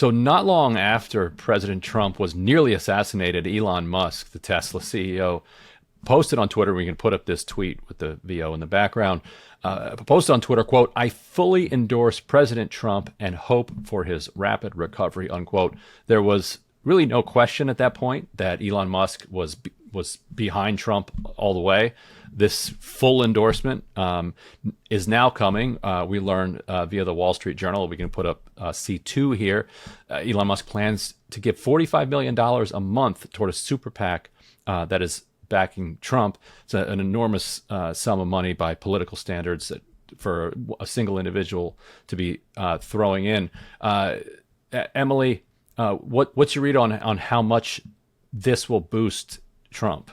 So not long after President Trump was nearly assassinated, Elon Musk, the Tesla CEO, posted on Twitter, we can put up this tweet with the VO in the background, posted on Twitter, quote, "I fully endorse President Trump and hope for his rapid recovery," unquote. There was really no question at that point that Elon Musk was behind Trump all the way. This full endorsement is now coming. We learned via the Wall Street Journal. We can put up C2 here. Elon Musk plans to give $45 million a month toward a super PAC that is backing Trump. It's an enormous sum of money by political standards for a single individual to be throwing in. Emily, what's your read on how much this will boost Trump?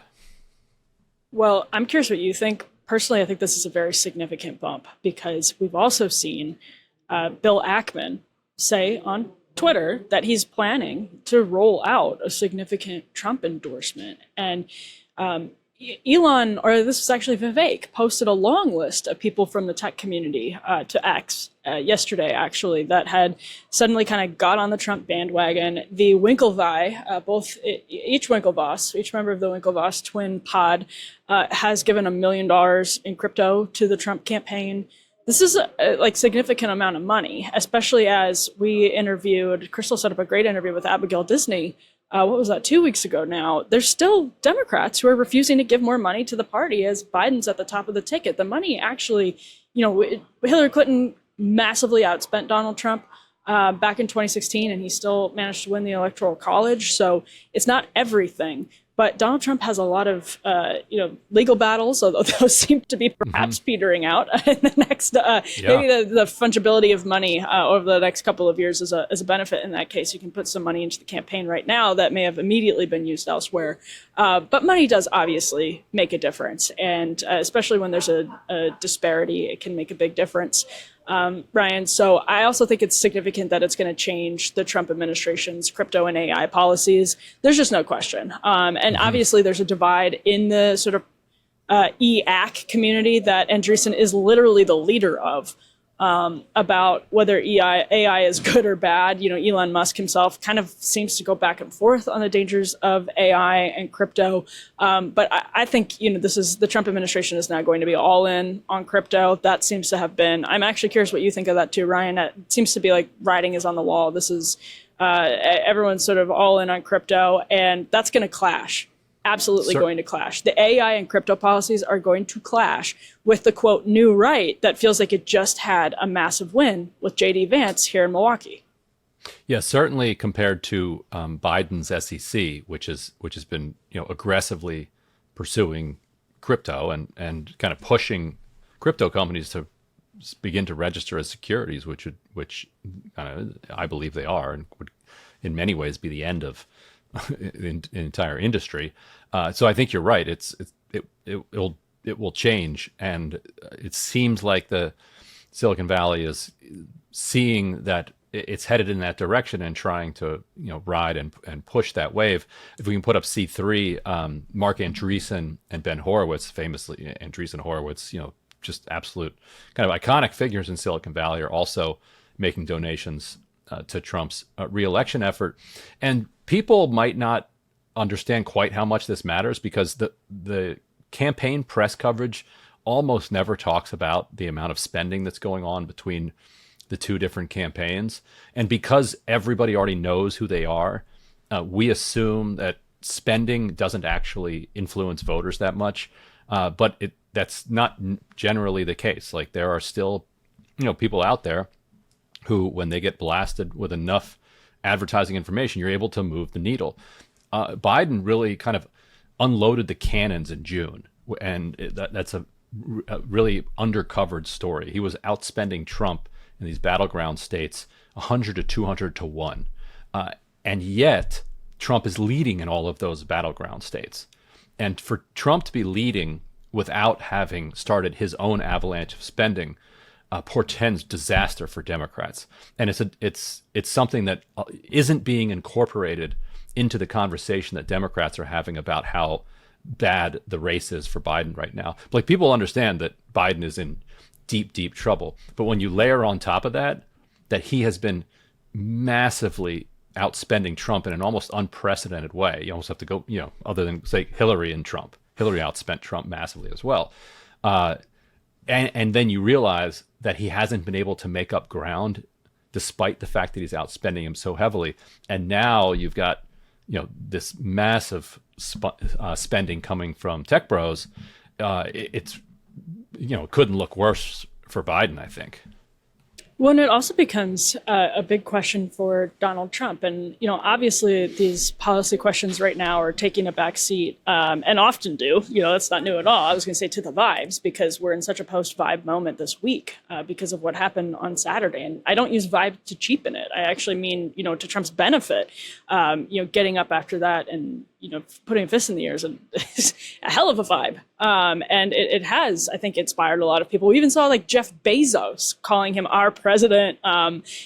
Well, I'm curious what you think. Personally, I think this is a very significant bump because we've also seen Bill Ackman say on Twitter that he's planning to roll out a significant Trump endorsement. And Elon, or this was actually Vivek, posted a long list of people from the tech community to X yesterday, actually, that had suddenly kind of got on the Trump bandwagon. The Winklevi, each Winklevoss, each member of the Winklevoss twin pod has given $1 million in crypto to the Trump campaign. This is a significant amount of money, especially as we interviewed, Crystal set up a great interview with Abigail Disney. What was that, 2 weeks ago now? There's still Democrats who are refusing to give more money to the party as Biden's at the top of the ticket. The money actually, Hillary Clinton massively outspent Donald Trump back in 2016, and he still managed to win the Electoral College. So it's not everything. But Donald Trump has a lot of, legal battles, although those seem to be perhaps petering out in the next. Maybe the fungibility of money over the next couple of years is a benefit in that case. You can put some money into the campaign right now that may have immediately been used elsewhere. But money does obviously make a difference. And especially when there's a disparity, it can make a big difference. Ryan, so I also think it's significant that it's going to change the Trump administration's crypto and AI policies. There's just no question. And obviously there's a divide in the sort of EAC community that Andreessen is literally the leader of, about whether AI is good or bad. Elon Musk himself kind of seems to go back and forth on the dangers of AI and crypto. But I think, the Trump administration is now going to be all in on crypto. That seems to have been, I'm actually curious what you think of that too, Ryan. It seems to be like writing is on the wall. This is, everyone's sort of all in on crypto, and that's going to clash. Absolutely going to clash. The AI and crypto policies are going to clash with the, quote, new right that feels like it just had a massive win with J.D. Vance here in Milwaukee. Yeah, certainly compared to Biden's SEC, which has been aggressively pursuing crypto and kind of pushing crypto companies to begin to register as securities, which I believe they are, and would in many ways be the end of the entire industry. So I think you're right. It will change, and it seems like the Silicon Valley is seeing that it's headed in that direction and trying to ride and push that wave. If we can put up C3, Mark Andreessen and Ben Horowitz, famously Andreessen Horowitz, just absolute kind of iconic figures in Silicon Valley, are also making donations to Trump's re-election effort. And people might not understand quite how much this matters because the campaign press coverage almost never talks about the amount of spending that's going on between the two different campaigns. And because everybody already knows who they are, we assume that spending doesn't actually influence voters that much. But that's not generally the case. Like, there are still, people out there who, when they get blasted with enough advertising information, you're able to move the needle. Biden really kind of unloaded the cannons in June, and that's a really undercovered story. He was outspending Trump in these battleground states 100 to 200 to 1. And yet Trump is leading in all of those battleground states. And for Trump to be leading without having started his own avalanche of spending portends disaster for Democrats. And it's something that isn't being incorporated into the conversation that Democrats are having about how bad the race is for Biden right now. Like, people understand that Biden is in deep, deep trouble. But when you layer on top of that he has been massively outspending Trump in an almost unprecedented way. You almost have to go, other than say Hillary and Trump. Hillary outspent Trump massively as well. And then you realize that he hasn't been able to make up ground despite the fact that he's outspending him so heavily. And now you've got, this massive spending coming from tech bros. It's, couldn't look worse for Biden, I think. Well, and it also becomes a big question for Donald Trump. And, obviously these policy questions right now are taking a back seat and often do. That's not new at all. I was going to say to the vibes, because we're in such a post-vibe moment this week because of what happened on Saturday. And I don't use vibe to cheapen it. I actually mean, to Trump's benefit, getting up after that and, putting a fist in the ears and a hell of a vibe. And it has, I think, inspired a lot of people. We even saw like Jeff Bezos calling him our president,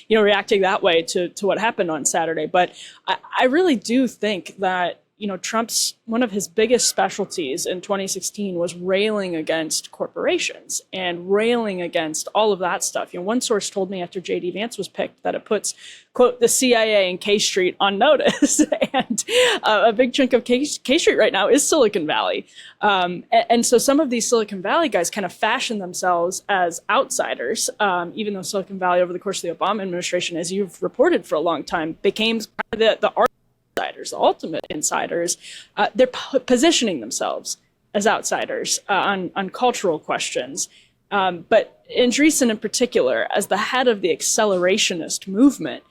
reacting that way to what happened on Saturday. But I really do think that, Trump's one of his biggest specialties in 2016 was railing against corporations and railing against all of that stuff. One source told me after J.D. Vance was picked that it puts, quote, the CIA and K Street on notice. And a big chunk of K Street right now is Silicon Valley. And so some of these Silicon Valley guys kind of fashion themselves as outsiders, even though Silicon Valley over the course of the Obama administration, as you've reported for a long time, became kind of the outsiders, the ultimate insiders. They're positioning themselves as outsiders on cultural questions. But Andreessen in particular, as the head of the accelerationist movement,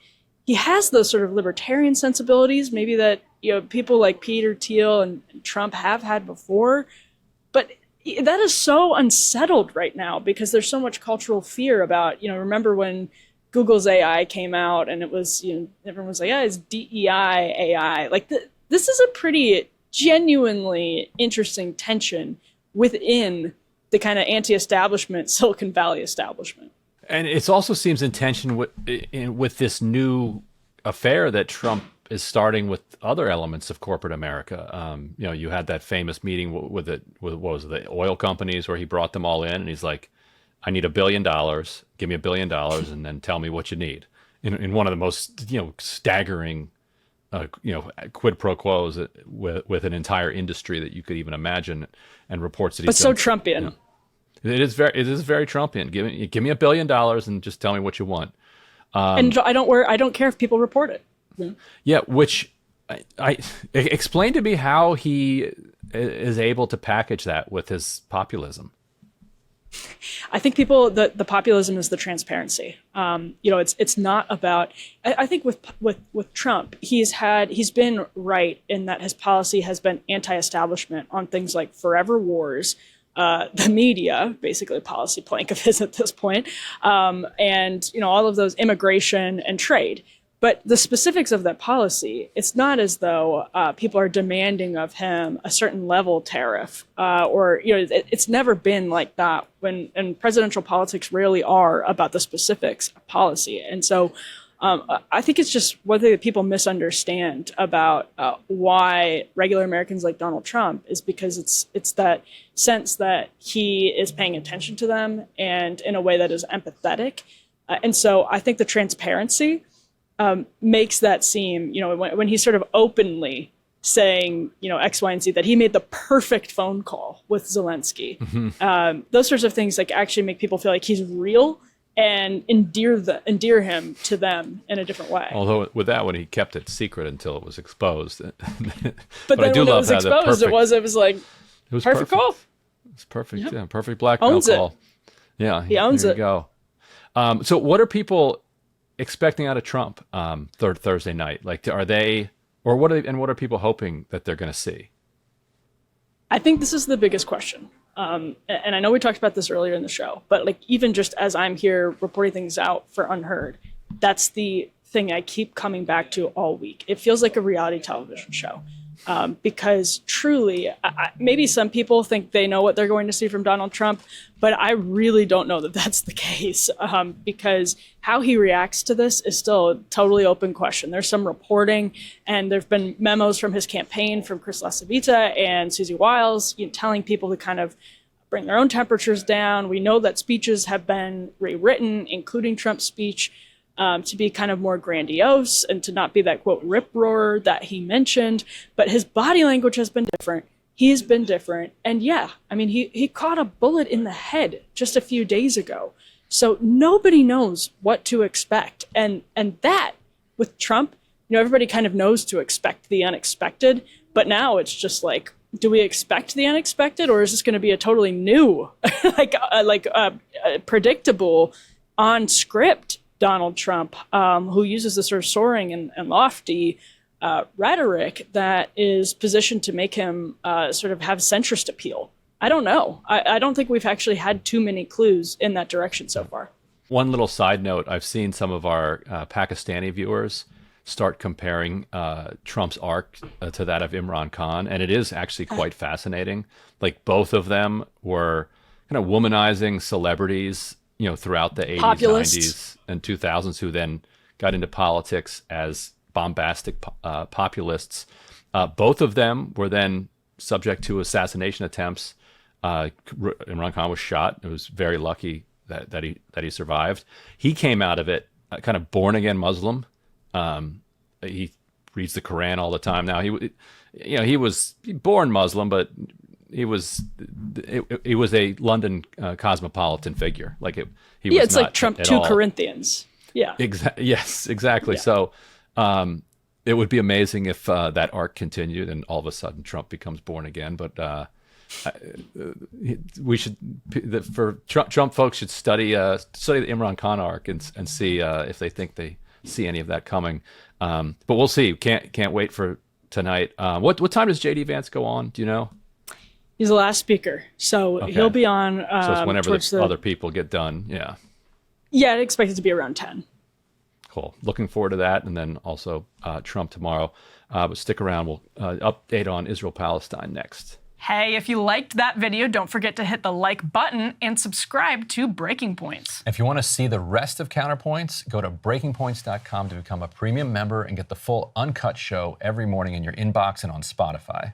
he has those sort of libertarian sensibilities, maybe that people like Peter Thiel and Trump have had before. But that is so unsettled right now because there's so much cultural fear about, remember when Google's AI came out and it was, everyone was like, yeah, it's DEI AI. Like this is a pretty genuinely interesting tension within the kind of anti-establishment Silicon Valley establishment. And it also seems in tension with this new affair that Trump is starting with other elements of corporate America. You had that famous meeting with what was it, the oil companies where he brought them all in and he's like, I need $1 billion. Give me $1 billion, and then tell me what you need. In one of the most staggering, quid pro quos with an entire industry that you could even imagine, and reports that he's. But so Trumpian. It is very Trumpian. Give me $1 billion and just tell me what you want. And I don't care if people report it. Yeah, which I explain to me how he is able to package that with his populism. I think the populism is the transparency. It's not about. I think with Trump, he's been right in that his policy has been anti-establishment on things like forever wars, the media, basically a policy plank of his at this point, and all of those, immigration and trade. But the specifics of that policy, it's not as though people are demanding of him a certain level tariff, or it's never been like that. And presidential politics rarely are about the specifics of policy. And so I think it's just one thing that people misunderstand about why regular Americans like Donald Trump is because it's that sense that he is paying attention to them and in a way that is empathetic. And so I think the transparency makes that seem, when he's sort of openly saying, X, Y, and Z, that he made the perfect phone call with Zelensky. Mm-hmm. Those sorts of things actually make people feel like he's real and endear him to them in a different way. Although with that one, he kept it secret until it was exposed. but then when it was exposed, it was like, it was perfect call. It was perfect. Yep. Yeah, perfect blackmail call. Yeah, he owns it. There you go. So what are people expecting out of Trump Thursday night? Like, what are people hoping that they're going to see? I think this is the biggest question. And I know we talked about this earlier in the show, but even just as I'm here reporting things out for Unheard, that's the thing I keep coming back to all week. It feels like a reality television show. Because truly, maybe some people think they know what they're going to see from Donald Trump, but I really don't know that that's the case, because how he reacts to this is still a totally open question. There's some reporting, and there've been memos from his campaign, from Chris LaCivita and Susie Wiles, telling people to kind of bring their own temperatures down. We know that speeches have been rewritten, including Trump's speech. to be kind of more grandiose and to not be that, quote, rip roar that he mentioned. But his body language has been different. He's been different. And yeah, I mean, he caught a bullet in the head just a few days ago. So nobody knows what to expect. And that, with Trump, everybody kind of knows to expect the unexpected. But now it's just like, do we expect the unexpected, or is this going to be a totally new, predictable, on script Donald Trump, who uses this sort of soaring and lofty rhetoric that is positioned to make him sort of have centrist appeal? I don't know. I don't think we've actually had too many clues in that direction so far. One little side note, I've seen some of our Pakistani viewers start comparing Trump's arc to that of Imran Khan, and it is actually quite fascinating. Like, both of them were kind of womanizing celebrities, throughout the 80s, Populists. 90s, and 2000s, who then got into politics as bombastic populists. Both of them were then subject to assassination attempts. Imran Khan was shot. It was very lucky that he survived. He came out of it kind of born again Muslim. He reads the Quran all the time now. He was born Muslim, but he was a London cosmopolitan figure. It's like Trump 2 Corinthians. Yeah. Yes, exactly. Yeah. So it would be amazing if that arc continued and all of a sudden Trump becomes born again. But Trump folks should study the Imran Khan arc and see if they think they see any of that coming. But we'll see. Can't wait for tonight. What time does JD Vance go on? Do you know? He's the last speaker, so he'll be on. So it's whenever the other people get done. Yeah. Yeah, I expect it to be around 10. Cool. Looking forward to that, and then also Trump tomorrow. But stick around. We'll update on Israel-Palestine next. Hey, if you liked that video, don't forget to hit the like button and subscribe to Breaking Points. If you want to see the rest of Counterpoints, go to breakingpoints.com to become a premium member and get the full uncut show every morning in your inbox and on Spotify.